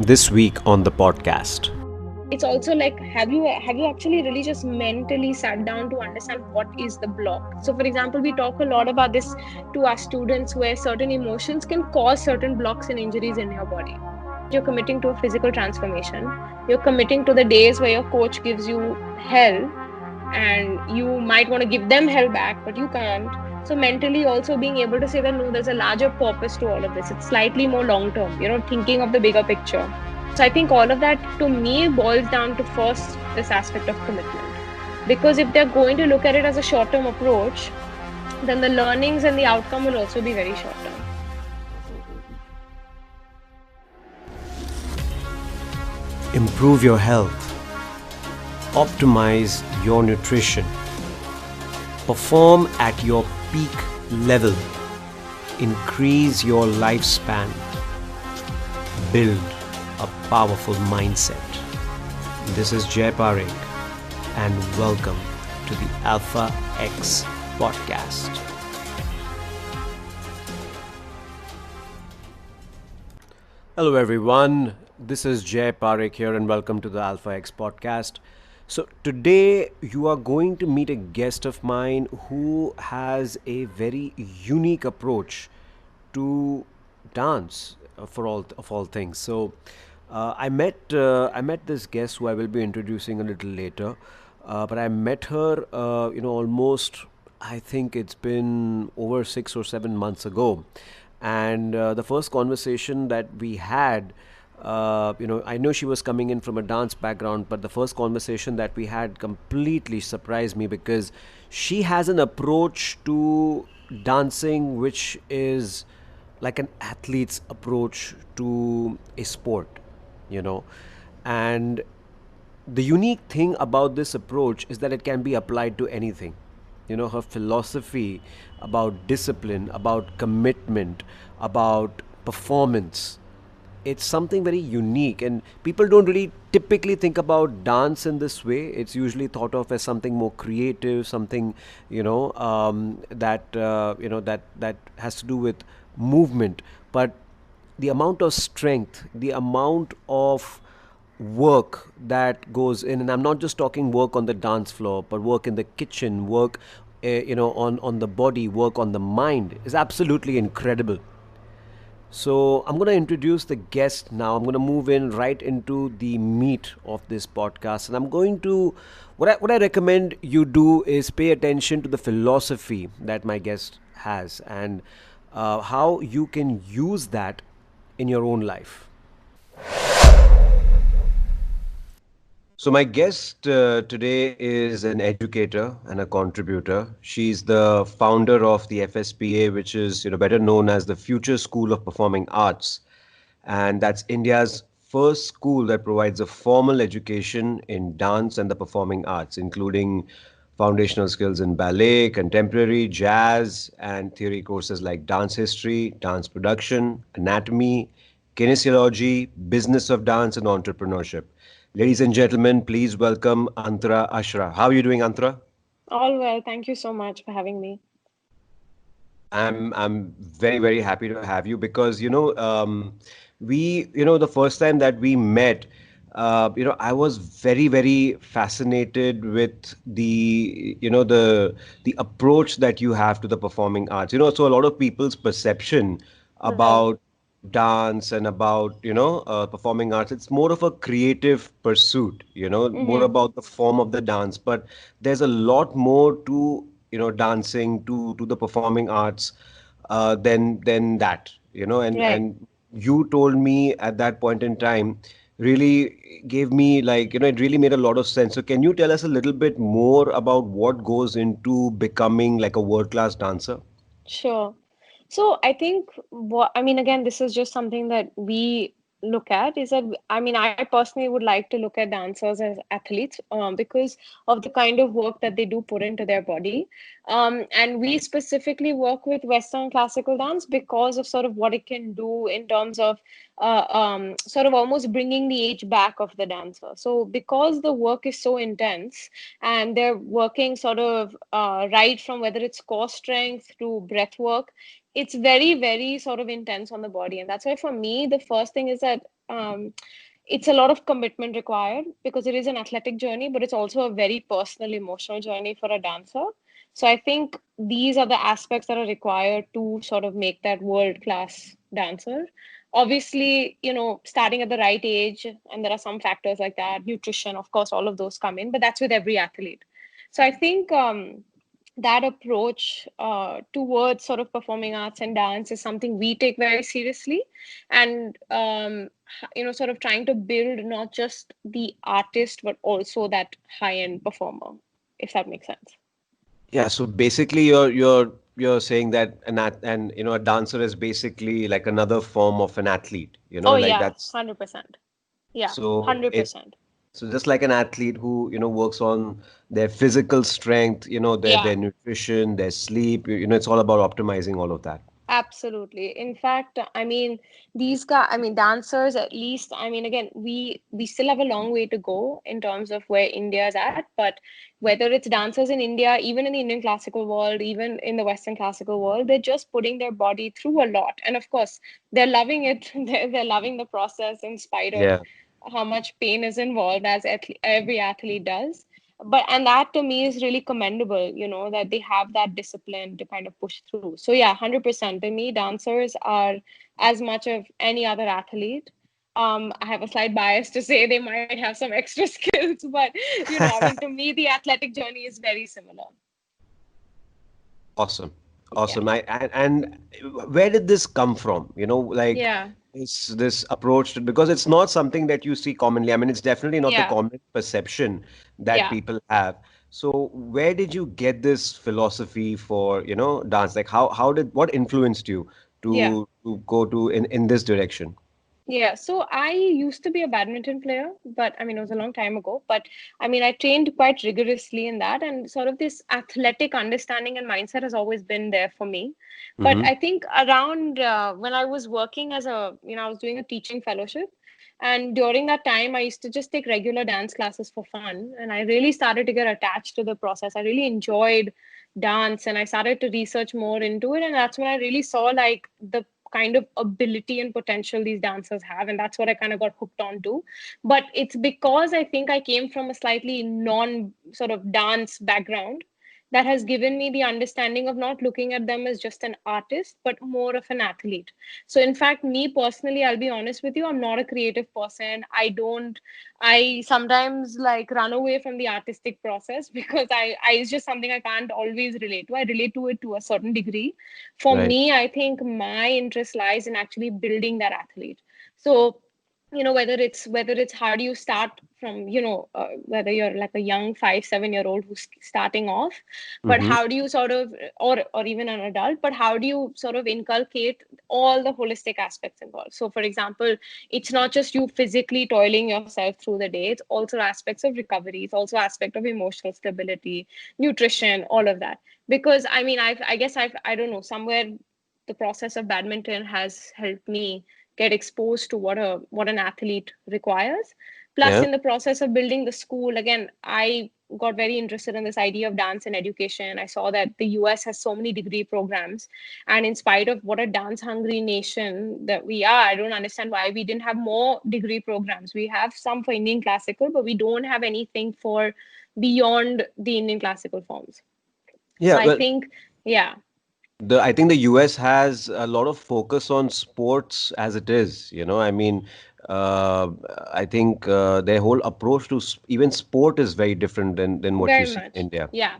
This week on the podcast. It's also like, have you actually really just mentally sat down to understand what is the block? So for example, we talk a lot about this to our students, where certain emotions can cause certain blocks and injuries in your body. You're committing to a physical transformation, you're committing to the days where your coach gives you hell, and you might want to give them hell back, but you can't. So mentally also being able to say that no, there's a larger purpose to all of this. It's slightly more long term, thinking of the bigger picture. So I think all of that to me boils down to first this aspect of commitment. Because if they're going to look at it as a short term approach, then the learnings and the outcome will also be very short term. Improve your health, optimize your nutrition, perform at your peak level, increase your lifespan, build a powerful mindset. This is Jay Parekh, and welcome to the Alpha X podcast. Hello everyone, this is Jay Parekh here and welcome to the Alpha X podcast. So today you are going to meet a guest of mine who has a very unique approach to dance for all things. So I met this guest who I will be introducing a little later, but I met her almost, I think it's been over 6 or 7 months ago, and the first conversation that we had, I know she was coming in from a dance background, but the first conversation that we had completely surprised me because she has an approach to dancing which is like an athlete's approach to a sport, you know. And the unique thing about this approach is that it can be applied to anything. Her philosophy about discipline, about commitment, about performance, it's something very unique, and people don't really typically think about dance in this way. It's usually thought of as something more creative, something that has to do with movement. But the amount of strength, the amount of work that goes in, and I'm not just talking work on the dance floor, but work in the kitchen, work on the body, work on the mind, is absolutely incredible. So I'm going to introduce the guest now. I'm going to move in right into the meat of this podcast, and I'm going to what I recommend you do is pay attention to the philosophy that my guest has, and how you can use that in your own life. So my guest today is an educator and a contributor. She's the founder of the FSPA, which is better known as the Future School of Performing Arts, and that's India's first school that provides a formal education in dance and the performing arts, including foundational skills in ballet, contemporary, jazz, and theory courses like dance history, dance production, anatomy, kinesiology, business of dance, and entrepreneurship. Ladies and gentlemen, please welcome Antara Ashra. How are you doing, Antara? All well, thank you so much for having me. I'm very very happy to have you because we the first time that we met, I was very very fascinated with the approach that you have to the performing arts. So a lot of people's perception Right. about dance and about performing arts, it's more of a creative pursuit, more Mm-hmm. about the form of the dance, but there's a lot more to dancing, to the performing arts, than that, Right. and you told me at that point in time, really gave me, like, it really made a lot of sense. So can you tell us a little bit more about what goes into becoming like a world class dancer? Sure. So I think what I mean, again, this is just something that we look at is that I mean, I personally would like to look at dancers as athletes, because of the kind of work that they do put into their body. And we specifically work with Western classical dance because of sort of what it can do in terms of sort of almost bringing the age back of the dancer. So because the work is so intense, and they're working sort of right from whether it's core strength to breath work, it's very very sort of intense on the body. And that's why for me the first thing is that it's a lot of commitment required because it is an athletic journey, but it's also a very personal, emotional journey for a dancer. So I think these are the aspects that are required to sort of make that world class dancer. Obviously, starting at the right age, and there are some factors like that, nutrition, of course, all of those come in, but that's with every athlete. So I think that approach towards sort of performing arts and dance is something we take very seriously, and sort of trying to build not just the artist but also that high end performer, if that makes sense. Yeah, so basically you're saying that and a dancer is basically like another form of an athlete, Oh like yeah, that's 100%. Yeah, so it 100%. so just like an athlete who, works on their physical strength, their Yeah. nutrition, their sleep, it's all about optimizing all of that. Absolutely. In fact, I mean, these guys, I mean, dancers at least, I mean, again, we still have a long way to go in terms of where India is at, but whether it's dancers in India, even in the Indian classical world, even in the Western classical world, they're just putting their body through a lot. And of course, they're loving it. They're loving the process in spite of Yeah. how much pain is involved, as every athlete does. But and that to me is really commendable, that they have that discipline to kind of push through. So yeah, 100% to me dancers are as much of any other athlete. I have a slight bias to say they might have some extra skills, but I mean, to me the athletic journey is very similar. Awesome. Yeah. Awesome. And where did this come from? Like Yeah. this approach because it's not something that you see commonly. I mean, it's definitely not the Yeah. common perception that Yeah. people have. So where did you get this philosophy for, dance? Like what influenced you Yeah. to go to in this direction? Yeah, so I used to be a badminton player, but I mean, it was a long time ago. But I mean, I trained quite rigorously in that, and sort of this athletic understanding and mindset has always been there for me. But Mm-hmm. I think around when I was working as I was doing a teaching fellowship, and during that time, I used to just take regular dance classes for fun, and I really started to get attached to the process. I really enjoyed dance, and I started to research more into it, and that's when I really saw like the kind of ability and potential these dancers have, and that's what I kind of got hooked on to. But it's because I think I came from a slightly non sort of dance background that has given me the understanding of not looking at them as just an artist but more of an athlete. So in fact, me personally, I'll be honest with you, I'm not a creative person. I sometimes like run away from the artistic process because I it's just something I can't always relate to. I relate to it to a certain degree. For Right. me, I think my interest lies in actually building that athlete. So whether it's how do you start from whether you're like a young 5 7 year old who's starting off, but Mm-hmm. how do you sort of or even an adult, but how do you sort of inculcate all the holistic aspects involved? So for example, it's not just you physically toiling yourself through the day, it's also aspects of recovery, it's also aspect of emotional stability, nutrition, all of that. Because I mean, I guess I don't know, somewhere the process of badminton has helped me get exposed to what an athlete requires. Plus, Yeah. in the process of building the school, again, I got very interested in this idea of dance and education. I saw that the US has so many degree programs, and in spite of what a dance hungry nation that we are, I don't understand why we didn't have more degree programs. We have some for Indian classical, but we don't have anything for beyond the Indian classical forms. So Yeah. I Well, think, yeah, I think the US has a lot of focus on sports as it is. I mean, uh, I think their whole approach to even sport is very different than what you very see in much. India. Yeah.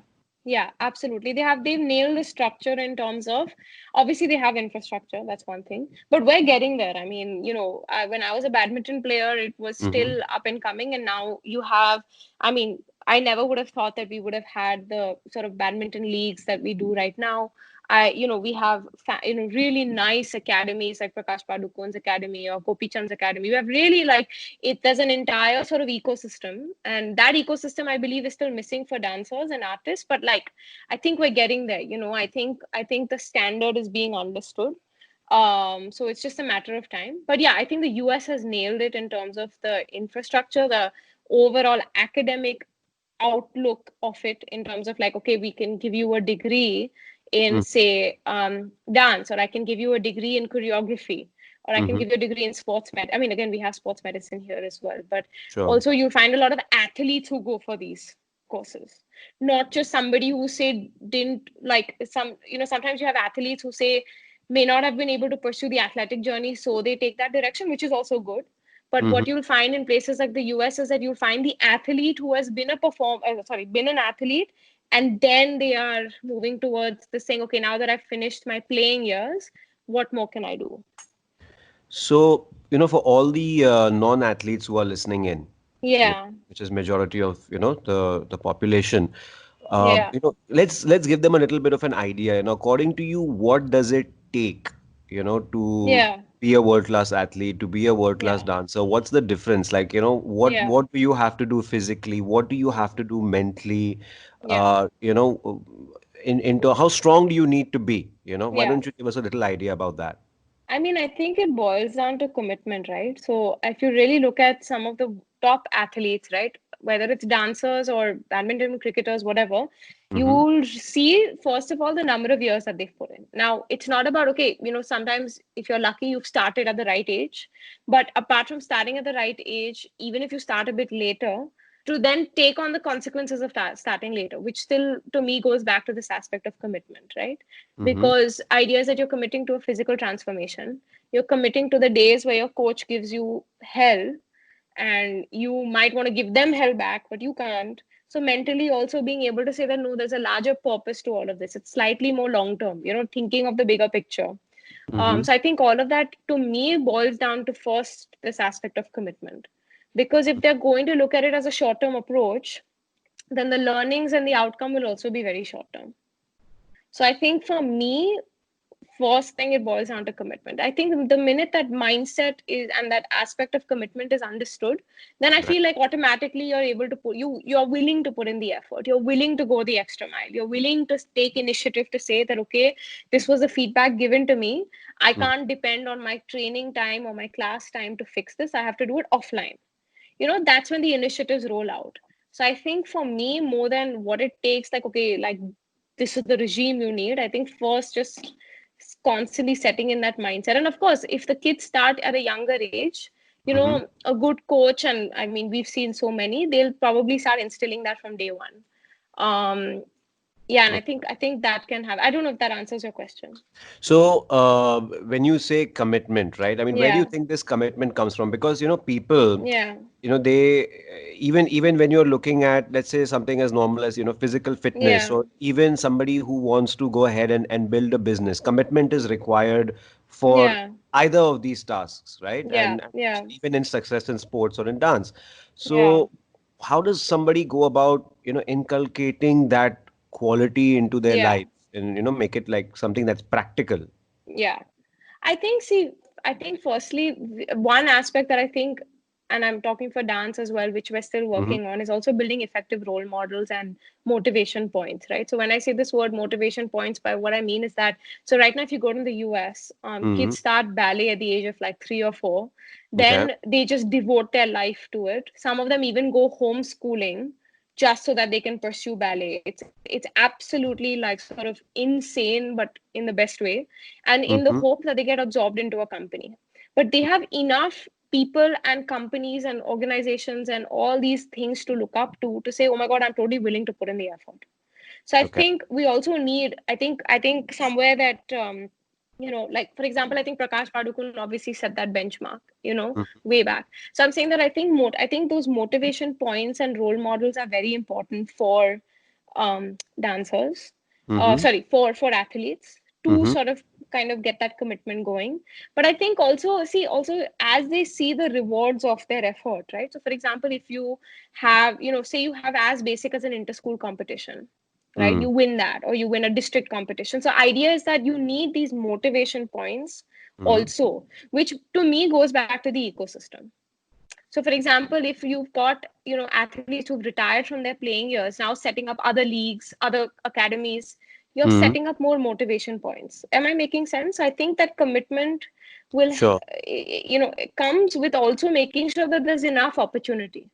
Yeah, absolutely. They've nailed the structure in terms of, obviously they have infrastructure, that's one thing. But we're getting there. I mean, when I was a badminton player, it was Hmm. still up and coming, and now you have, I mean, I never would have thought that we would have had the sort of badminton leagues that we do right now. We have really nice academies like Prakash Padukone's academy or Gopi Chand's academy. We have really like it. There's an entire sort of ecosystem, and that ecosystem I believe is still missing for dancers and artists. But like, I think we're getting there. I think the standard is being understood. So it's just a matter of time. But yeah, I think the US has nailed it in terms of the infrastructure, the overall academic outlook of it, in terms of like, okay, we can give you a degree in, Mm-hmm. say, dance, or I can give you a degree in choreography, or I can Mm-hmm. give you a degree in sports med. I mean, again, we have sports medicine here as well, but Sure. also you'll find a lot of athletes who go for these courses, not just somebody who say didn't like some, sometimes you have athletes who say may not have been able to pursue the athletic journey, so they take that direction, which is also good. But Mm-hmm. what you'll find in places like the US is that you'll find the athlete who has been been an athlete, and then they are moving towards the saying, okay, now that I've finished my playing years, what more can I do? So, for all the non-athletes who are listening in, Yeah, which is majority of, the population, yeah, let's give them a little bit of an idea. According to you, what does it take, to yeah, be a world-class athlete, to be a world-class yeah, dancer? What's the difference? Like, yeah, what do you have to do physically? What do you have to do mentally? yeah, Into how strong do you need to be? Why yeah. don't you give us a little idea about that? I mean, I think it boils down to commitment, right? So if you really look at some of the top athletes, right, whether it's dancers or badminton cricketers, whatever, Mm-hmm. you'll see, first of all, the number of years that they've put in. Now, it's not about, okay, sometimes if you're lucky, you've started at the right age. But apart from starting at the right age, even if you start a bit later, to then take on the consequences of starting later, which still to me goes back to this aspect of commitment, right? Mm-hmm. Because ideas that you're committing to a physical transformation, you're committing to the days where your coach gives you hell, and you might want to give them hell back, but you can't. So mentally also being able to say that no, there's a larger purpose to all of this. It's slightly more long term, thinking of the bigger picture. Mm-hmm. So I think all of that to me boils down to first this aspect of commitment. Because if they're going to look at it as a short term approach, then the learnings and the outcome will also be very short term. So I think for me, first thing, it boils down to commitment. I think the minute that mindset is and that aspect of commitment is understood, then I Right. feel like automatically you're able to you're willing to put in the effort, you're willing to go the extra mile, you're willing to take initiative to say that, okay, this was the feedback given to me, I Mm. can't depend on my training time or my class time to fix this, I have to do it offline. That's when the initiatives roll out. So I think for me, more than what it takes, like, okay, like this is the regime you need, I think first just constantly setting in that mindset. And of course, if the kids start at a younger age, Mm-hmm. a good coach, and I mean we've seen so many, they'll probably start instilling that from day one. Yeah, and I think that can have, I don't know if that answers your question. So, when you say commitment, right? I mean, where do you Yeah, think this commitment comes from? Because, people, yeah, they even when you're looking at, let's say, something as normal as, physical fitness, yeah, or even somebody who wants to go ahead and build a business, commitment is required for yeah, either of these tasks, right? yeah, And yeah, even in success in sports or in dance. yeah, So, how does somebody go about, inculcating that quality into their yeah, life and, make it like something that's practical? yeah. See, I think firstly, one aspect that I think, and I'm talking for dance as well, which we're still Mm-hmm. working on, is also building effective role models and motivation points, right? So when I say this word motivation points, by what I mean is that, so right now, if you go to the US, Mm-hmm. kids start ballet at the age of like 3 or 4, Okay. then they just devote their life to it. Some of them even go homeschooling just so that they can pursue ballet. It's absolutely like sort of insane, but in the best way, and in the Mm-hmm. hope that they get absorbed into a company. But they have enough people and companies and organizations and all these things to look up to say, oh my God, I'm totally willing to put in the effort. So I Okay. think we also need, I think somewhere that, like for example, I think Prakash Padukun obviously set that benchmark, way back. So I'm saying that I think those motivation points and role models are very important for dancers, Mm-hmm. sorry, for athletes to Mm-hmm. sort of kind of get that commitment going. But I think also as they see the rewards of their effort, right? So for example, if you have, say you have as basic as an inter-school competition, right? Mm. You win that, or you win a district competition. So idea is that you need these motivation points Mm-hmm. also, which to me goes back to the ecosystem. So for example, if you've got, athletes who've retired from their playing years, now setting up other leagues, other academies, you're Mm-hmm. setting up more motivation points. Am I making sense? I think that commitment will, Sure. it comes with also making sure that there's enough opportunity.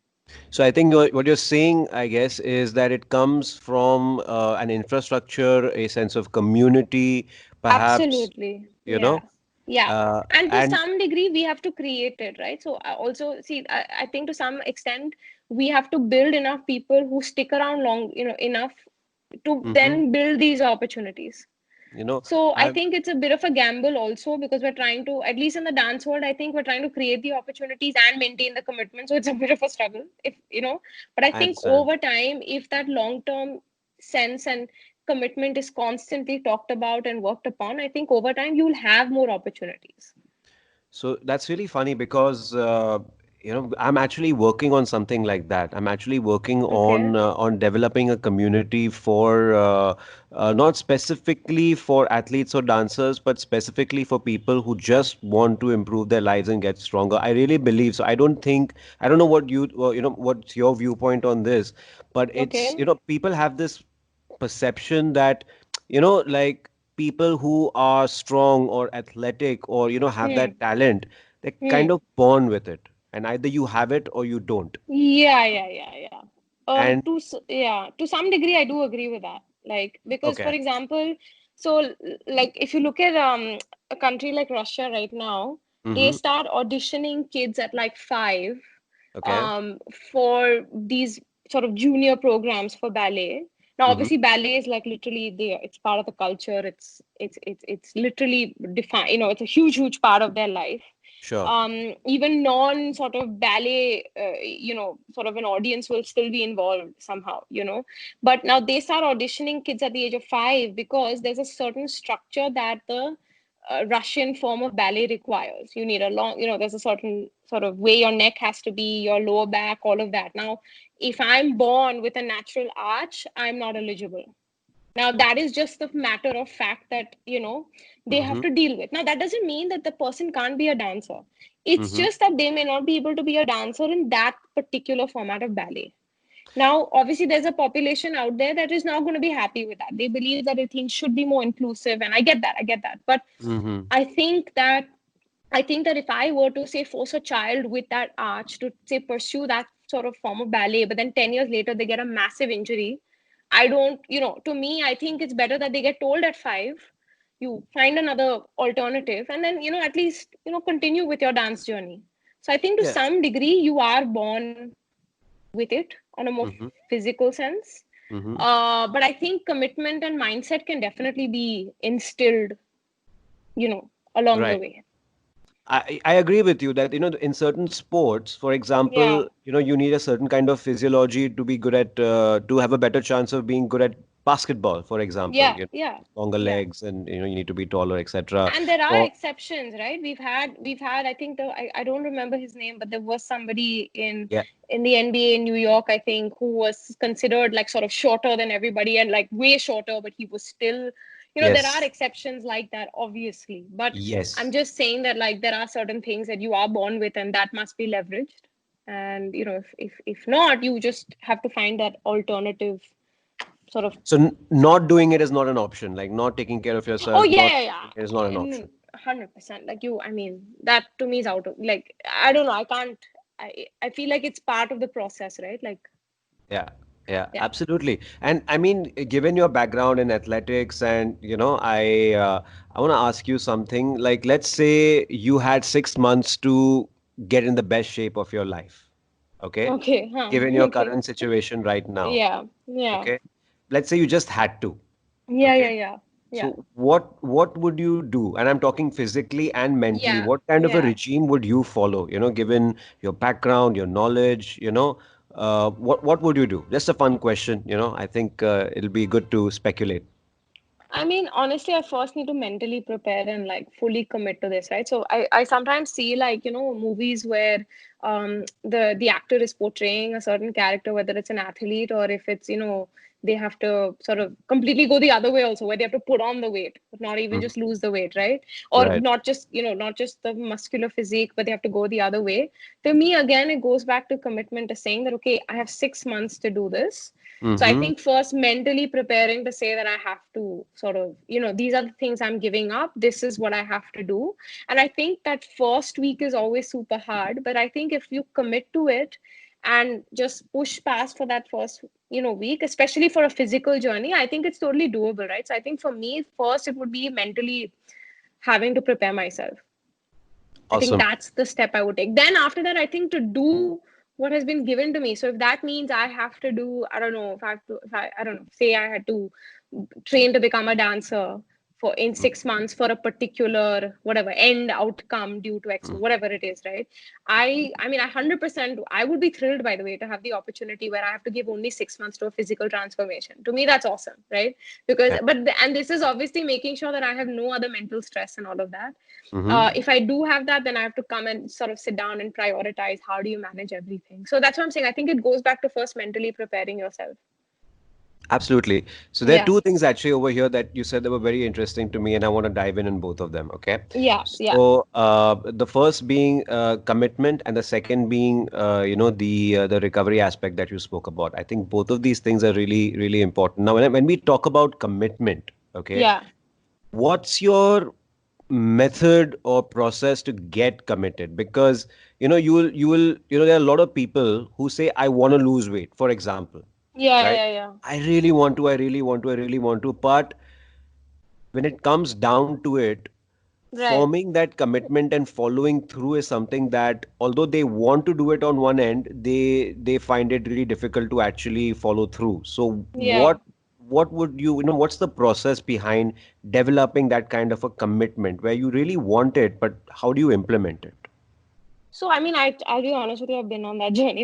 So I think what you're saying, I guess, is that it comes from an infrastructure, a sense of community, perhaps, Absolutely. you Yeah. know, Yeah. And to and some degree, we have to create it, right? So I also see, I think to some extent, we have to build enough people who stick around long, enough to Mhm. then build these opportunities. you know, So I I'm, think it's a bit of a gamble also because we're trying to, at least in the dance world, I think we're trying to create the opportunities and maintain the commitment. So it's a bit of a struggle, but I I think understand. over time, if that long-term sense and commitment is constantly talked about and worked upon, I think over time you'll have more opportunities. So that's really funny because I'm actually working on something like that. I'm actually working Okay. on developing a community for not specifically for athletes or dancers, but specifically for people who just want to improve their lives and get stronger. I really believe so. I don't know what what's your viewpoint on this, but it's Okay. people have this perception that like people who are strong or athletic or have Hmm. that talent, they're kind Hmm. of born with it, and either you have it or you don't. Yeah, yeah, yeah, yeah. And Yeah, to some degree, I do agree with that. Like, because for okay. example, so like if you look at a country like Russia right now, they Mm-hmm. start auditioning kids at like 5, Okay. um, for these sort of junior programs for ballet. Now, Mm-hmm. obviously, ballet is like literally there. It's part of the culture. It's literally defined. It's a huge, huge part of their life. Sure. Even non sort of ballet, sort of an audience will still be involved somehow, but now they start auditioning kids at the age of 5 because there's a certain structure that the Russian form of ballet requires. You need a long, there's a certain sort of way your neck has to be, your lower back, all of that. Now, if I'm born with a natural arch, I'm not eligible. Now, that is just the matter of fact that, they have Mm-hmm. to deal with. Now, that doesn't mean that the person can't be a dancer. It's Mm-hmm. just that they may not be able to be a dancer in that particular format of ballet. Now, obviously, there's a population out there that is not going to be happy with that. They believe that things should be more inclusive, and I get that. I get that. But Mm-hmm. I think that I think that if I were to say force a child with that arch to say pursue that sort of form of ballet, but then 10 years later they get a massive injury, I don't, to me, I think it's better that they get told at 5, you find another alternative, and then, at least, continue with your dance journey. So I think to Yeah. some degree you are born with it on a more Mm-hmm. physical sense. Mm-hmm. But I think commitment and mindset can definitely be instilled, along the Right. way. I agree with you that in certain sports, for Yeah. example, you need a certain kind of physiology to be good at to have a better chance of being good at basketball, for example. Yeah, yeah, Longer yeah. legs, and you need to be taller, etc. And there are Or exceptions, right? We've had, I think I don't remember his name, but there was somebody yeah, in the NBA in New York, I think, who was considered like sort of shorter than everybody and like way shorter, but he was still, there are yes, exceptions like that, obviously. But I'm yes. just saying that like there are certain things that you are born with and that must be leveraged. And if not, you just have to find that alternative sort of. So not doing it is not an option. Like not taking care of Oh yourself, yeah, not yeah, taking care is not yeah. an option. 100%. Like you, I mean, that to me is out of like I don't know. I can't. I feel like it's part of the process, right? Like Yeah, yeah, yeah. absolutely. And I mean, given your background in athletics, and I want to ask you something. Like, let's say you had 6 months to get in the best shape of your life. Okay, Okay. Huh. given your Okay. current situation right now. Yeah. Yeah. Okay, let's say you just had to. Yeah. Okay, Yeah. Yeah. Yeah. so what would you do? And I'm talking physically and mentally. Yeah. What kind of a Yeah. regime would you follow? Given your background, your knowledge, what would you do? Just a fun question. I think it'll be good to speculate. I mean, honestly, I first need to mentally prepare and like fully commit to this, right? So I sometimes see like, movies where the actor is portraying a certain character, whether it's an athlete or if it's, they have to sort of completely go the other way also, where they have to put on the weight, not even Mhm. just lose the weight, right? Or Right. not just the muscular physique, but they have to go the other way. To me, again, it goes back to commitment to saying that, okay, I have 6 months to do this. So I Mm-hmm. think first mentally preparing to say that I have to sort of, these are the things I'm giving up. This is what I have to do. And I think that first week is always super hard. But I think if you commit to it and just push past for that first, week, especially for a physical journey, I think it's totally doable, right? So I think for me, first, it would be mentally having to prepare myself. I think Awesome. that's the step I would take. Then after that, I think to do what has been given to me. So if that means I have to do, I don't know, if I have to, if I don't know, say I had to train to become a dancer for in 6 months for a particular whatever end outcome due to X, whatever it is, right? I mean, 100%, I would be thrilled, by the way, to have the opportunity where I have to give only 6 months to a physical transformation. To me, that's awesome, right? Because, Yeah. and this is obviously making sure that I have no other mental stress and all of that. Mm-hmm. If I do have that, then I have to come and sort of sit down and prioritize how do you manage everything. So that's what I'm saying. I think it goes back to first mentally preparing yourself. Absolutely. So there are Yeah. two things actually over here that you said that were very interesting to me, and I want to dive in both of them. Okay. Yeah. Yeah. So the first being commitment, and the second being the recovery aspect that you spoke about. I think both of these things are really really important. Now, when we talk about commitment, okay, Yeah. what's your method or process to get committed? Because you will there are a lot of people who say I want to lose weight, for example, Yeah. right? Yeah. Yeah. I really want to, I really want to, I really want to. But when it comes down to it, Right. forming that commitment and following through is something that, although they want to do it on one end, they find it really difficult to actually follow through. So Yeah. what would what's the process behind developing that kind of a commitment where you really want it, but how do you implement it? So I mean, I'll be honest with you, I've been on that journey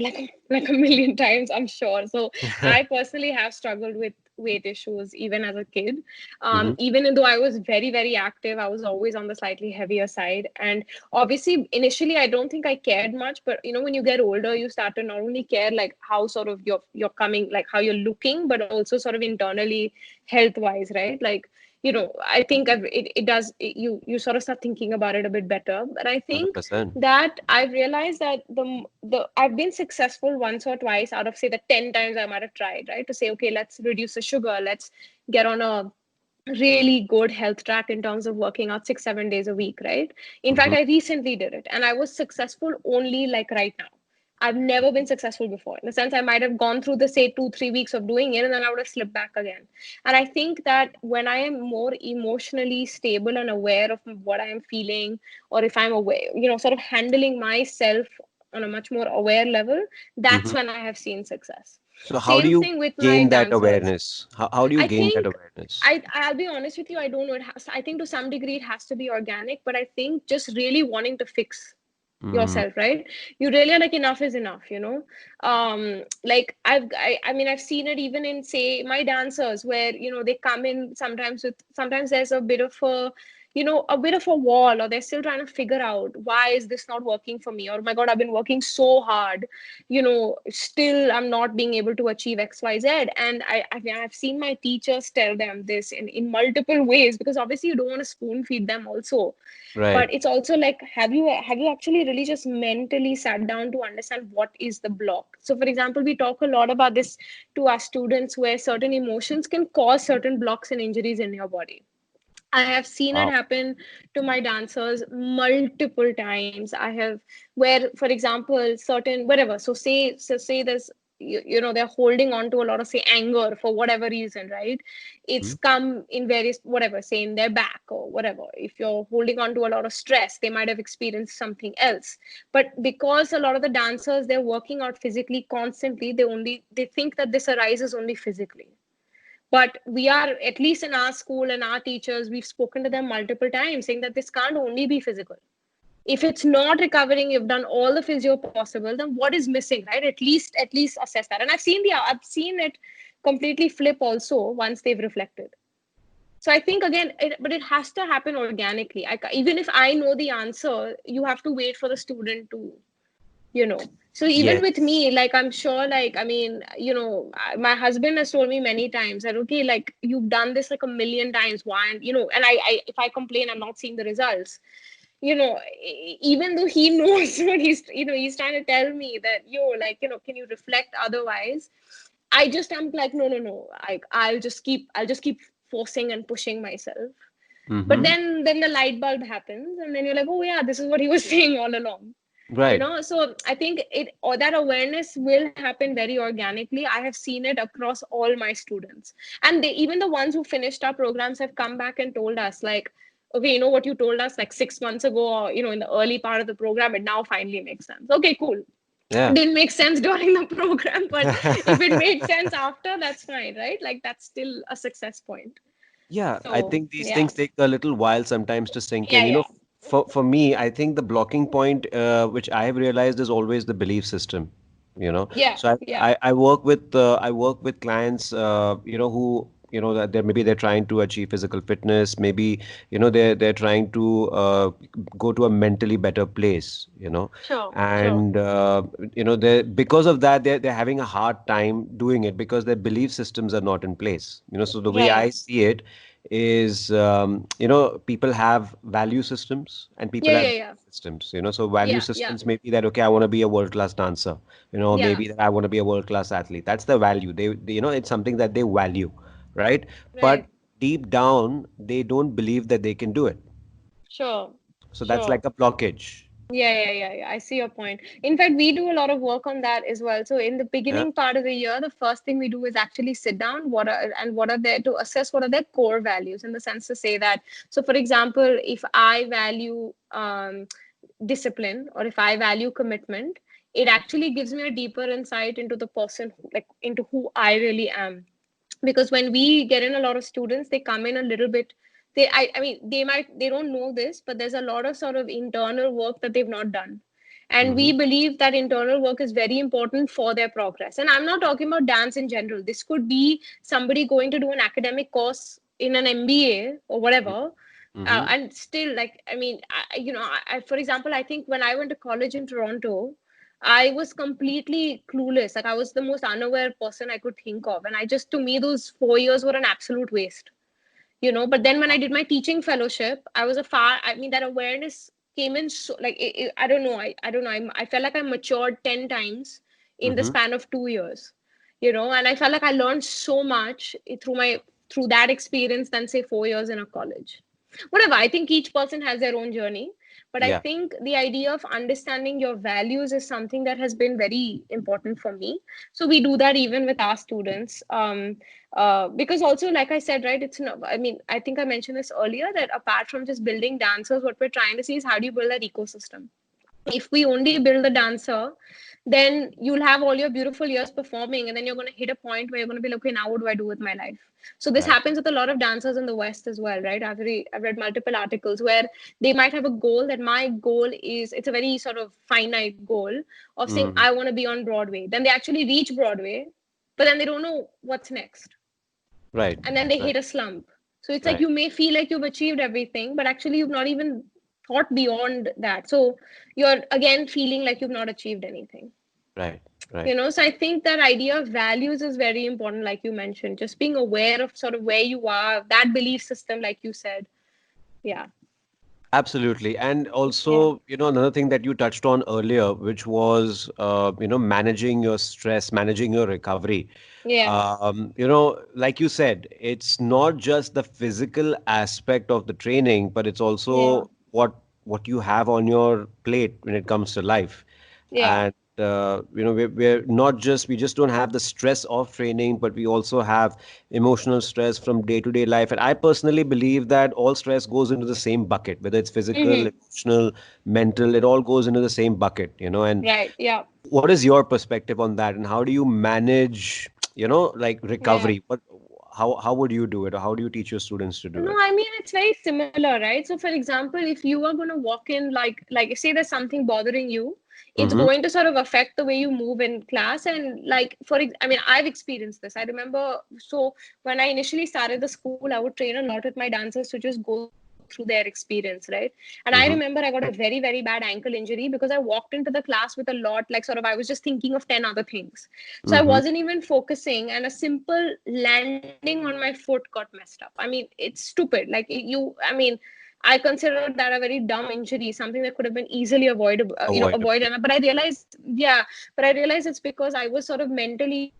like a million times, I'm sure. So I personally have struggled with weight issues even as a kid. Hmm. Even though I was very, very active, I was always on the slightly heavier side. And obviously, initially, I don't think I cared much. But when you get older, you start to not only care like how sort of you're coming, like how you're looking, but also sort of internally health wise, right? Like I think it does you sort of start thinking about it a bit better. But I think 100%. that I've realized that the I've been successful once or twice out of say the 10 times I might have tried, right? To say, okay, let's reduce the sugar, let's get on a really good health track in terms of working out 6 7 days a week, right? In fact, Hmm. I recently did it and I was successful only like right now. I've never been successful before. In the sense, I might have gone through the say 2 3 weeks of doing it and then I would have slipped back again. And I think that when I am more emotionally stable and aware of what I am feeling, or if I'm aware, sort of handling myself on a much more aware level, that's Hmm. when I have seen success. So how do Same you thing with my gain that dancers. awareness? How do you I gain that think awareness? I'll be honest with you, I don't know. I think to some degree it has to be organic, but I think just really wanting to fix Mm, yourself, right? You really are like enough is enough. Like I mean I've seen it even in say my dancers where they come in sometimes there's a bit of a wall, or they're still trying to figure out why is this not working for me, or my god, I've been working so hard, still I'm not being able to achieve XYZ. And I've seen my teachers tell them this in multiple ways, because obviously you don't want to spoon feed them also. right. But it's also like, have you actually really just mentally sat down to understand what is the block? So for example, we talk a lot about this to our students, where certain emotions can cause certain blocks and injuries in your body. I have seen it Wow. happen to my dancers multiple times. I have, where, for example, certain whatever. So say there's they're holding on to a lot of say anger for whatever reason, right? It's Mhm. come in various whatever, say in their back or whatever. If you're holding on to a lot of stress, they might have experienced something else. But because a lot of the dancers, they're working out physically constantly, they think that this arises only physically. But we are, at least in our school and our teachers, we've spoken to them multiple times saying that this can't only be physical. If it's not recovering, you've done all the physio possible, then what is missing, right? At least assess that. And I've seen it completely flip also once they've reflected. So I think again, but it has to happen organically. Even if I know the answer, you have to wait for the student to you know so even with Yes. me, like I'm sure, like I mean, my husband has told me many times that, okay, like you've done this like a million times, why? And and I if I complain I'm not seeing the results, even though he knows what he's trying to tell me that, like, can you reflect otherwise? I just am like, no, no, no, I'll just keep forcing and pushing myself. But Mm-hmm. then the light bulb happens, and then you're like, oh yeah, this is what he was saying all along. Right. So I think it or that awareness will happen very organically. I have seen it across all my students, and they, even the ones who finished our programs, have come back and told us like, okay, what you told us like 6 months ago, or in the early part of the program, it now finally makes sense. Okay, cool. Yeah. Didn't make sense during the program, but if it made sense after, that's fine, right? Like that's still a success point. Yeah, I So think these yeah, things take a little while sometimes to sink in. yeah, yeah, For me, I think the blocking point, which I have realized, is always the belief system. yeah, So yeah, I work with clients, who that maybe they're trying to achieve physical fitness, maybe they're trying to go to a mentally better place, sure, sure, and they because of that they're having a hard time doing it because their belief systems are not in place. So the way right, I see it is, people have value systems and people yeah, have yeah, belief yeah, systems. So value yeah, yeah, systems may be that, okay, I want to be a world class dancer, yeah, maybe that I want to be a world class athlete. That's the value. It's something that they value, right? But right, deep down they don't believe that they can do it. sure, So that's sure. like a blockage. Yeah. I see your point. In fact, we do a lot of work on that as well. So in the Yeah. beginning part of the year, the first thing we do is actually sit down what are there to assess what are their core values, in the sense to say that. So for example, if I value discipline, or if I value commitment, it actually gives me a deeper insight into the person, like into who I really am. Because when we get in a lot of students, they come in a little bit, I mean, they don't know this, but there's a lot of sort of internal work that they've not done, and Mm-hmm. we believe that internal work is very important for their progress. And I'm not talking about dance in general. This could be somebody going to do an academic course in an MBA or whatever, Mm-hmm. and still, like, I mean, for example, I think when I went to college in Toronto, I was completely clueless. Like, I was the most unaware person I could think of. And to me, those 4 years were an absolute waste, But then when I did my teaching fellowship, I mean, that awareness came in so, like, I don't know. I don't know. I felt like I matured 10 times in the Mm-hmm. span of 2 years, and I felt like I learned so much through that experience than, say, 4 years in a college. Whatever. I think each person has their own journey, but I Yeah. think the idea of understanding your values is something that has been very important for me. So we do that even with our students. Because also, like I said, right, it's not, I mean, I think I mentioned this earlier, that apart from just building dancers, what we're trying to see is how do you build that ecosystem. If we only build the dancer, then you'll have all your beautiful years performing, and then you're going to hit a point where you're going to be like, okay, now what do I do with my life? So this Right. happens with a lot of dancers in the West as well, right? I've read multiple articles where they might have a goal, that my goal is, it's a very sort of finite goal of saying, Mm-hmm. I want to be on Broadway. Then they actually reach Broadway, but then they don't know what's next, Right. and then they Right. hit a slump. So it's like Right. you may feel like you've achieved everything, but actually you've not even thought beyond that. So you're again feeling like you've not achieved anything. Right. Right. So I think that idea of values is very important, like you mentioned, just being aware of sort of where you are, that belief system, like you said. Yeah. Absolutely. And Yeah. also, another thing that you touched on earlier, which was, managing your stress, managing your recovery. Yeah. Like you said, it's not just the physical aspect of the training, but it's Yeah. also what you have on your plate when it comes to life. Yeah. And we just don't have the stress of training, but we also have emotional stress from day to day life. And I personally believe that all stress goes into the same bucket, whether it's physical, Mm-hmm. emotional, mental, it all goes into the same bucket. And Right. Yeah. what is your perspective on that, and how do you manage, like Yeah. recovery? How would you do it, or how do you teach your students to do No, it? I mean, it's very similar, right? So, for example, if you are going to walk in, like say there's something bothering you, it's Mm-hmm. going to sort of affect the way you move in class. And like, I mean, I've experienced this. I remember, so when I initially started the school, I would train a lot with my dancers to just go through their experience, right? And I remember Mm-hmm. I got a very, very bad ankle injury because I walked into the class with a lot, like, sort of, I was just thinking of 10 other things. So I Mm-hmm. wasn't even focusing, and a simple landing on my foot got messed up. I mean, it's stupid. Like, I mean, I considered that a very dumb injury, something that could have been easily avoidable, avoided. Avoidable. But I realized, yeah, but I realized it's because I was sort of mentally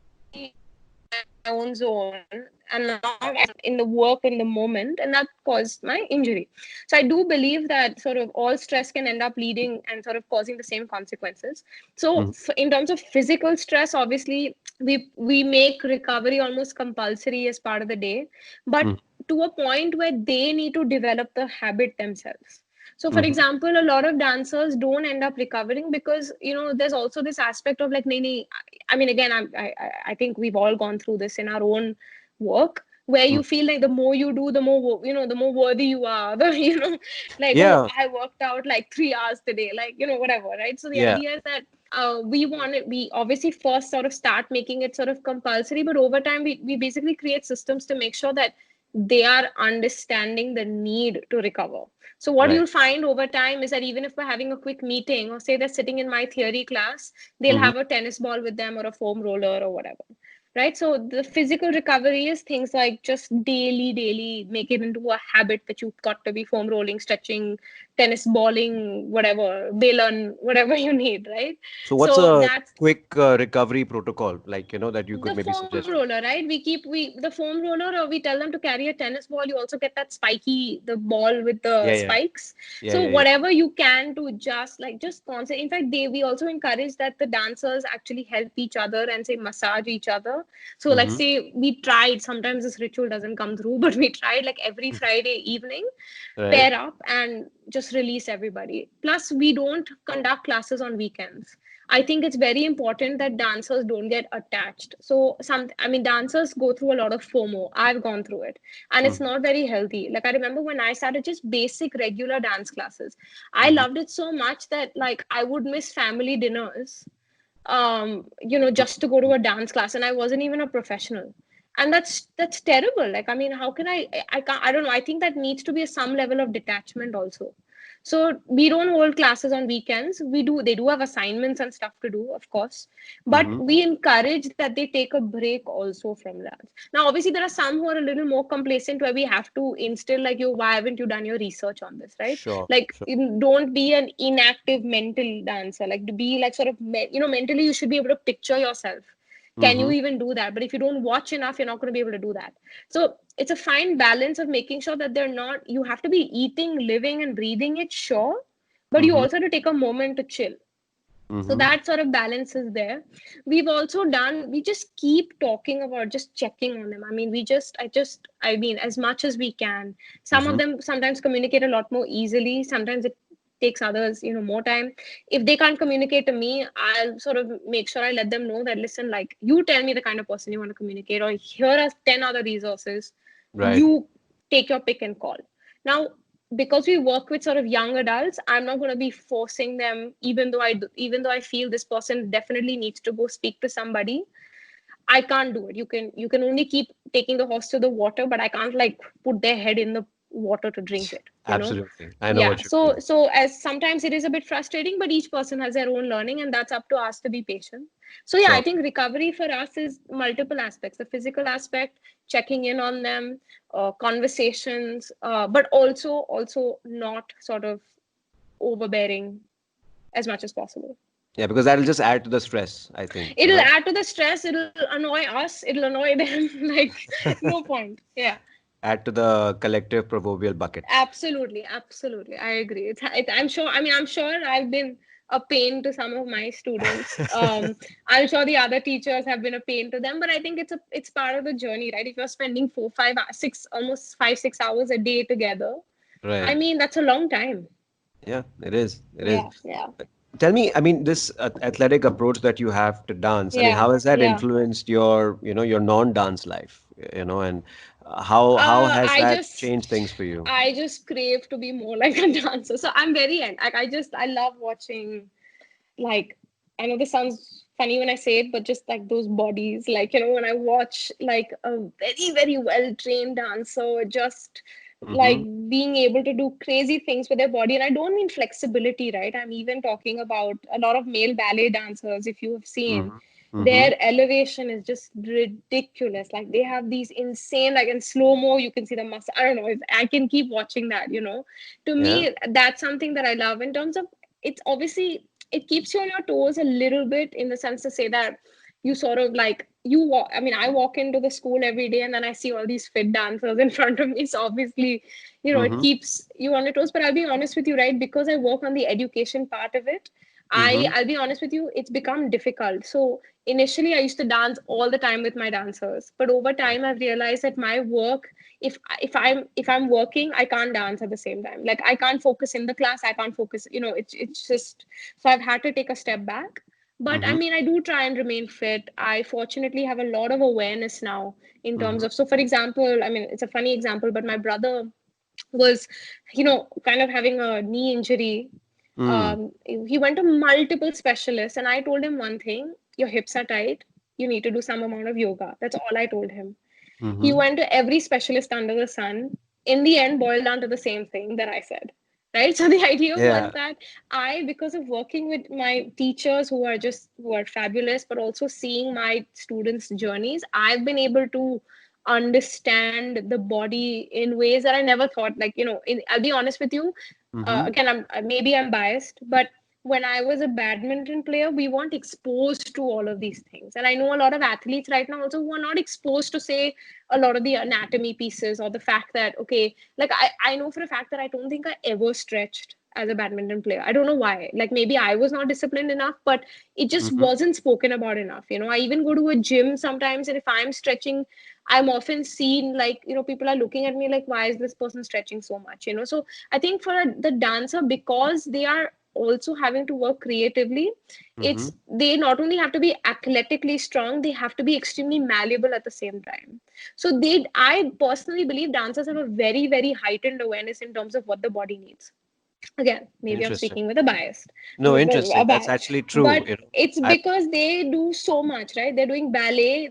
my own zone and not in the work in the moment, and that caused my injury. So I do believe that sort of all stress can end up leading and sort of causing the same consequences. So Mm-hmm. in terms of physical stress, obviously we make recovery almost compulsory as part of the day, but to a point where they need to develop the habit themselves. So for Mm-hmm. example, a lot of dancers don't end up recovering because there's also this aspect of like, nee, I mean, again, I think we've all gone through this in our own work, where you feel like the more you do, the more the more worthy you are. Like, oh, Yeah. I worked out like 3 hours today, like whatever, right? So the Yeah. idea is that we obviously first sort of start making it sort of compulsory, but over time we basically create systems to make sure that they are understanding the need to recover. So what Right. you'll find over time is that even if we're having a quick meeting, or say they're sitting in my theory class, they'll Mm-hmm. have a tennis ball with them or a foam roller or whatever. Right. So the physical recovery is things like just daily, make it into a habit that you've got to be foam rolling, stretching, tennis balling, whatever, balun, whatever you need. Right. So what's So a that's quick recovery protocol like, that you could the maybe foam suggest? roller, right? We the foam roller, or we tell them to carry a tennis ball. You also get that spiky, the ball with the Yeah, yeah. spikes. Yeah, So yeah, yeah. whatever you can to just concentrate. In fact, we also encourage that the dancers actually help each other and say massage each other. So let's Mm-hmm. say we tried. Sometimes this ritual doesn't come through, but we tried like every Friday evening, Right. pair up and just release everybody. Plus, we don't conduct classes on weekends. I think it's very important that dancers don't get attached. So I mean, dancers go through a lot of FOMO. I've gone through it, and it's Mm-hmm. not very healthy. Like I remember when I started just basic regular dance classes, I Mm-hmm. loved it so much that like I would miss family dinners just to go to Mm-hmm. a dance class, and I wasn't even a professional. And that's terrible. Like, I mean, how can I can't, I don't know. I think that needs to be some level of detachment also. So we don't hold classes on weekends. They do have assignments and stuff to do, of course, but Mm-hmm. we encourage that they take a break also from that. Now, obviously, there are some who are a little more complacent, where we have to instill like, you, why haven't you done your research on this, right? Sure, Like, sure. don't be an inactive mental dancer. Like, to be like sort of mentally you should be able to picture yourself. Can you Mm-hmm. even do that? But if you don't watch enough, you're not going to be able to do that. So it's a fine balance of making sure that they're not, you have to be eating, living, and breathing it, sure, but you Mm-hmm. also have to take a moment to chill. So Mm-hmm. that sort of balance is there. We've also done, we just keep talking about just checking on them. I mean, I mean, as much as we can. Some of Mm-hmm. them sometimes communicate a lot more easily. Sometimes it takes others, more time. If they can't communicate to me, I'll sort of make sure I let them know that, listen, like, you tell me the kind of person you want to communicate, or here are 10 other resources. Right. You take your pick and call. Now, because we work with sort of young adults, I'm not going to be forcing them, even though I feel this person definitely needs to go speak to somebody. I can't do it. You can only keep taking the horse to the water, but I can't like put their head in the water to drink it. Absolutely. I know Yeah. what you So mean. so as sometimes it is a bit frustrating, but each person has their own learning, and that's up to us to be patient. So yeah, I Sure. think recovery for us is multiple aspects. The physical aspect, checking in on them, conversations, but also not sort of overbearing as much as possible. Yeah, because that'll just add to the stress, I think, It'll add to the stress, it'll annoy us, it'll annoy them. Like, no point. Yeah. add to the collective proverbial bucket. Absolutely, I agree. I'm sure, I mean, I'm sure I've been a pain to some of my students. I'm sure the other teachers have been a pain to them, but I think it's part of the journey, right? If you're spending 4 5 6 almost 5 6 hours a day together, I Right. mean, that's a long time. Yeah, it is. It is. Yeah, Tell me, I mean, this athletic approach that you have to dance, I mean, yeah, how has that yeah. influenced your, your non-dance life, and how has I that just changed things for you? I just crave to be more like a dancer. So I'm very like I love watching, like, I know this sounds funny when I say it, but just like those bodies, like, when I watch like a very, very well trained dancer just like Mm-hmm. being able to do crazy things with their body. And I don't mean flexibility, right? I'm even talking about a lot of male ballet dancers, if you have seen. Mm-hmm. Mm-hmm. Their elevation is just ridiculous. Like, they have these insane, like, in slow mo, you can see the muscle. I don't know. I can keep watching that. To Yeah. me, that's something that I love in terms of, it's obviously, it keeps you on your toes a little bit, in the sense to say that you sort of like I mean, I walk into the school every day and then I see all these fit dancers in front of me. So obviously, it Mm-hmm. keeps you on your toes. But I'll be honest with you, right? Because I work on the education part of it, Mm-hmm. I'll be honest with you, it's become difficult. So initially I used to dance all the time with my dancers, but over time I've realized that my work, if I'm working, I can't dance at the same time. Like I can't focus in the class, I can't focus, it's just, so I've had to take a step back. But I Mm-hmm. mean, I do try and remain fit. I fortunately have a lot of awareness now in terms Mm-hmm. of, so for example, I mean, it's a funny example, but my brother was, kind of having a knee injury. Mm. He went to multiple specialists, and I told him one thing: your hips are tight. You need to do some amount of yoga. That's all I told him. He Mm-hmm. went to every specialist under the sun. In the end, boiled down to the same thing that I said. Right. So the idea was Yeah. that because of working with my teachers who are fabulous, but also seeing my students' journeys, I've been able to understand the body in ways that I never thought. Like, I'll be honest with you. Mm-hmm. Again, maybe I'm biased, but when I was a badminton player, we weren't exposed to all of these things. And I know a lot of athletes right now also who are not exposed to, say, a lot of the anatomy pieces, or the fact that, okay, like I know for a fact that I don't think I ever stretched as a badminton player. I don't know why. Like maybe I was not disciplined enough, but it just Mm-hmm. wasn't spoken about enough. I even go to a gym sometimes, and if I'm stretching, I'm often seen like, people are looking at me like, why is this person stretching so much? So I think for the dancer, because they are also having to work creatively, Mm-hmm. they not only have to be athletically strong, they have to be extremely malleable at the same time. So I personally believe dancers have a very, very heightened awareness in terms of what the body needs. Again, maybe I'm Interesting. speaking with a bias, No, a interesting. That's bias, actually but true. it's I. because they do so much, right? They're doing ballet,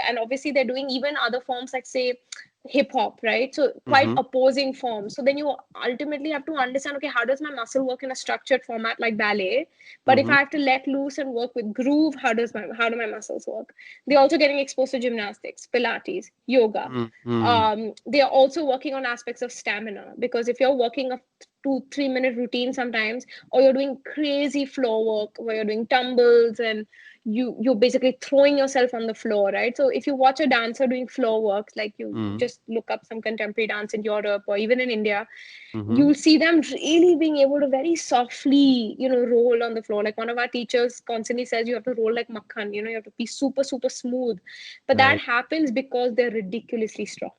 and obviously they're doing even other forms like, say, hip hop, right? So quite Mm-hmm. opposing forms. So then you ultimately have to understand, okay, how does my muscle work in a structured format like ballet? But if Mm-hmm. I have to let loose and work with groove, how do my muscles work? They're also getting exposed to gymnastics, Pilates, yoga. Mm-hmm. They are also working on aspects of stamina, because if you're working a 2-3 minute routine sometimes, or you're doing crazy floor work where you're doing tumbles, and you're basically throwing yourself on the floor, right? So if you watch a dancer doing floor work, like you Mm-hmm. just look up some contemporary dance in Europe or even in India, Mm-hmm. you'll see them really being able to very softly, roll on the floor. Like one of our teachers constantly says, you have to roll like makhan, you have to be super, super smooth. But that Right. happens because they're ridiculously strong.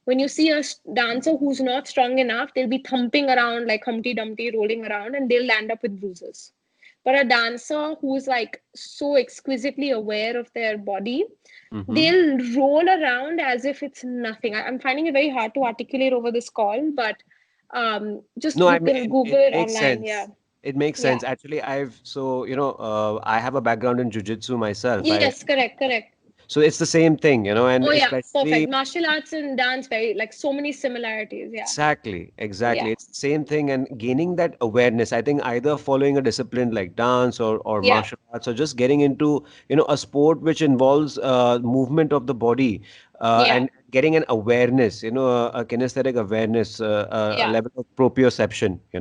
When you see a dancer who's not strong enough, they'll be thumping around like Humpty Dumpty, rolling around, and they'll land up with bruises. But a dancer who's like so exquisitely aware of their body, Mm-hmm. they'll roll around as if it's nothing. I'm finding it very hard to articulate over this call, but just No, I you mean can it Google it makes online. Yeah. sense. It makes Yeah. sense. Actually, I have a background in jujitsu myself. Yes, correct, correct. So it's the same thing, and Oh, yeah, especially. perfect. Martial arts and dance, very like so many similarities. Yeah. Exactly, exactly. Yeah. It's the same thing, and gaining that awareness. I think either following a discipline like dance or Yeah. martial arts, or just getting into, a sport which involves movement of the body, Yeah. and getting an awareness, a kinesthetic awareness, a Yeah. level of proprioception, Yeah.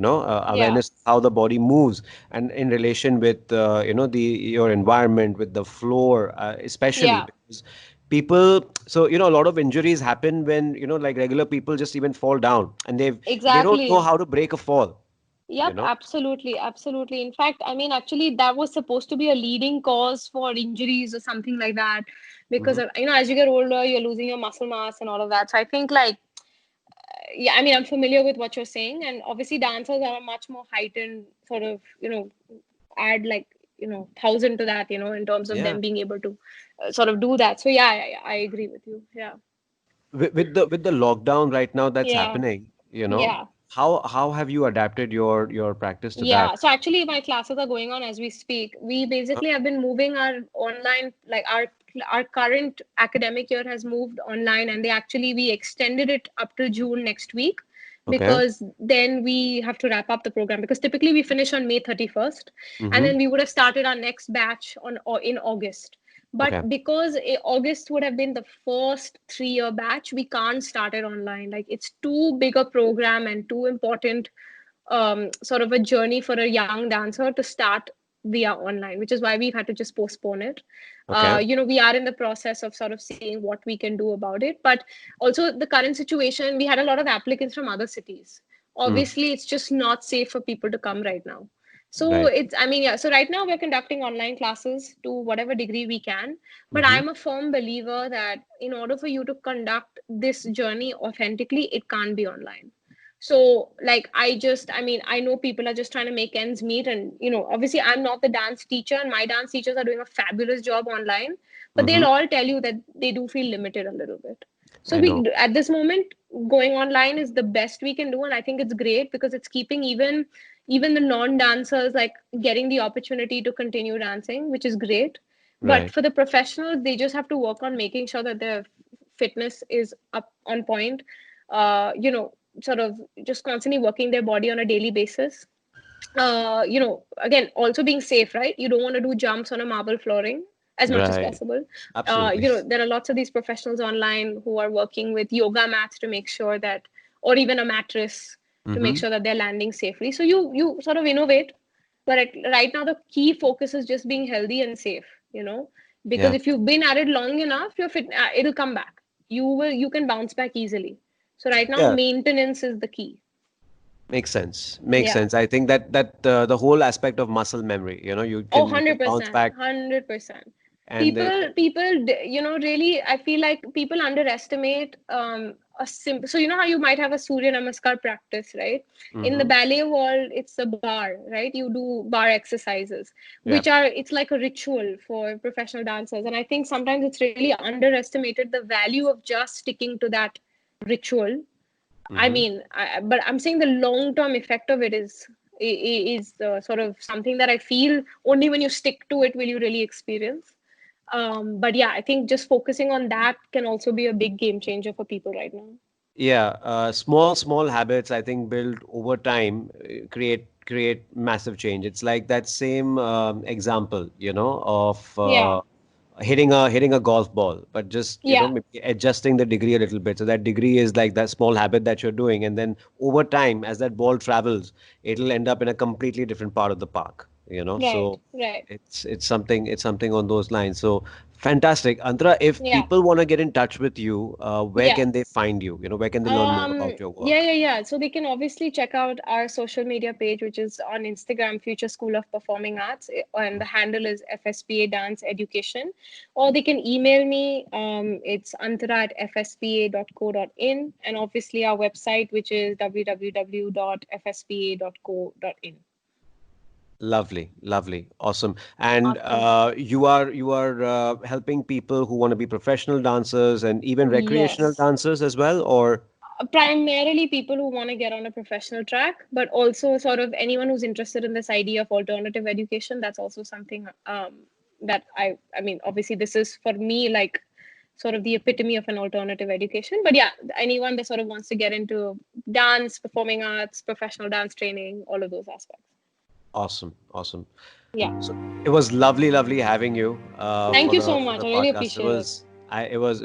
awareness how the body moves, and in relation with, the your environment, with the floor, especially Yeah. because people, so a lot of injuries happen when, like regular people just even fall down, and they don't know Exactly. how to break a fall you Yep, know absolutely, absolutely. In fact, I mean, actually, that was supposed to be a leading cause for injuries or something like that, because hmm of, as you get older, you're losing your muscle mass and all of that. So I think, like, yeah, I mean, I'm familiar with what you're saying, and obviously, dancers are a much more heightened sort of, add like, thousand to that, in terms of yeah. them being able to sort of do that. So yeah, I agree with you. Yeah, With the lockdown right now that's yeah, happening, yeah. how have you adapted your practice to that? Yeah, so actually my classes are going on as we speak. We basically have been moving our online, like our current academic year has moved online, and we extended it up to June next week, Okay. because then we have to wrap up the program, because typically we finish on May 31st, and Mm-hmm. then we would have started our next batch on or in August. Okay. But because August would have been the first 3-year batch, we can't start it online. Like it's too big a program and too important, sort of a journey for a young dancer to start via online, which is why we've had to just postpone it. Okay. We are in the process of sort of seeing what we can do about it. But also the current situation, we had a lot of applicants from other cities. Mm. Obviously, it's just not safe for people to come right now. So Right. it's, I mean, yeah. So right now we're conducting online classes to whatever degree we can. But Mm-hmm. I'm a firm believer that in order for you to conduct this journey authentically, it can't be online. So like I know people are just trying to make ends meet, and obviously I'm not the dance teacher, and my dance teachers are doing a fabulous job online, but Mm-hmm. they'll all tell you that they do feel limited a little bit. So I we know. at this moment, going online is the best we can do, and I think it's great because it's keeping even the non-dancers like getting the opportunity to continue dancing, which is great. But Right. for the professionals, they just have to work on making sure that their fitness is up on point. Sort of just constantly working their body on a daily basis. Again, also being safe, right? You don't want to do jumps on a marble flooring as much as Right. possible. Absolutely. There are lots of these professionals online who are working with yoga mats to make sure that, or even a mattress to make Mm-hmm. sure that they're landing safely. So you sort of innovate, but right now the key focus is just being healthy and safe. Because Yeah. if you've been at it long enough, your fit it'll come back. You can bounce back easily. So right now, Yeah. maintenance is the key. Makes sense. Makes Yeah. sense. I think that the whole aspect of muscle memory, Oh, you can bounce 100%. back 100%. and Really, I feel like people underestimate a simple. So, you know how you might have a Surya Namaskar practice, right? In the mm-hmm. ballet world, it's a bar, right? You do bar exercises, Yeah. it's like a ritual for professional dancers. And I think sometimes it's really underestimated the value of just sticking to that ritual. I Mm-hmm. mean, but I'm saying the long term effect of it is sort of something that I feel only when you stick to it will you really experience. But yeah, I think just focusing on that can also be a big game changer for people right now. Yeah, small habits I think built over time create massive change. It's like that same example, of Yeah, hitting a golf ball, but just yeah, maybe adjusting the degree a little bit. So that degree is like that small habit that you're doing, and then over time, as that ball travels, it'll end up in a completely different part of the park. right, So right. it's something on those lines. So fantastic, Antara. If Yeah. people want to get in touch with you, where Yeah. can they find you? Where can they learn more about your Yeah, work? yeah, yeah. So they can obviously check out our social media page, which is on Instagram, Future School of Performing Arts, and the handle is FSPA Dance Education. Or they can email me. It's antara at fspa.co.in, and obviously our website, which is www.fspa.co.in. Lovely, lovely, awesome. And Awesome. you are helping people who want to be professional dancers and even recreational Yes. dancers as well, or Primarily people who want to get on a professional track, but also sort of anyone who's interested in this idea of alternative education. That's also something that I mean, obviously, this is for me like sort of the epitome of an alternative education. But yeah, anyone that sort of wants to get into dance, performing arts, professional dance training, all of those aspects. awesome, awesome. Yeah. So it was lovely, lovely having you Thank for you the so for much. the I really podcast. It appreciate it. was I it was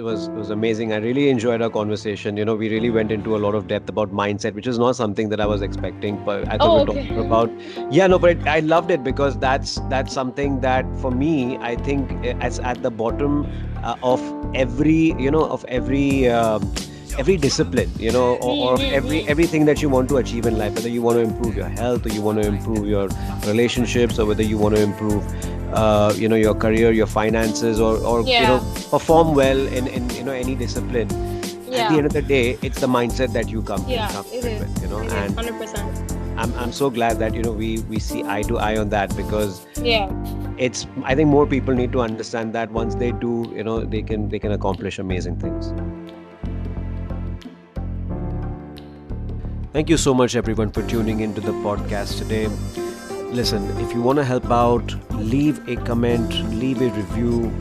amazing. I really enjoyed our conversation. We really went into a lot of depth about mindset, which is not something that I was expecting. But I thought we Oh, were okay. talking about yeah, no, but I loved it because that's something that for me I think as at the bottom of every discipline, or of everything that you want to achieve in life, whether you want to improve your health or you want to improve your relationships or whether you want to improve your career, your finances, or Yeah. perform well in any discipline. At the Yeah. end of the day, it's the mindset that you Yeah. come It to it is. with, It is. and 100%. I'm so glad that we see eye to eye on that, because Yeah. it's I think more people need to understand that once they do, they can accomplish amazing things. Thank you so much, everyone, for tuning into the podcast today. Listen, if you want to help out, leave a comment, leave a review,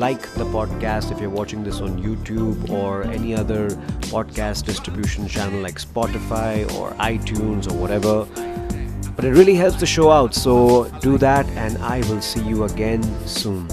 like the podcast if you're watching this on YouTube or any other podcast distribution channel like Spotify or iTunes or whatever. But it really helps the show out. So do that, and I will see you again soon.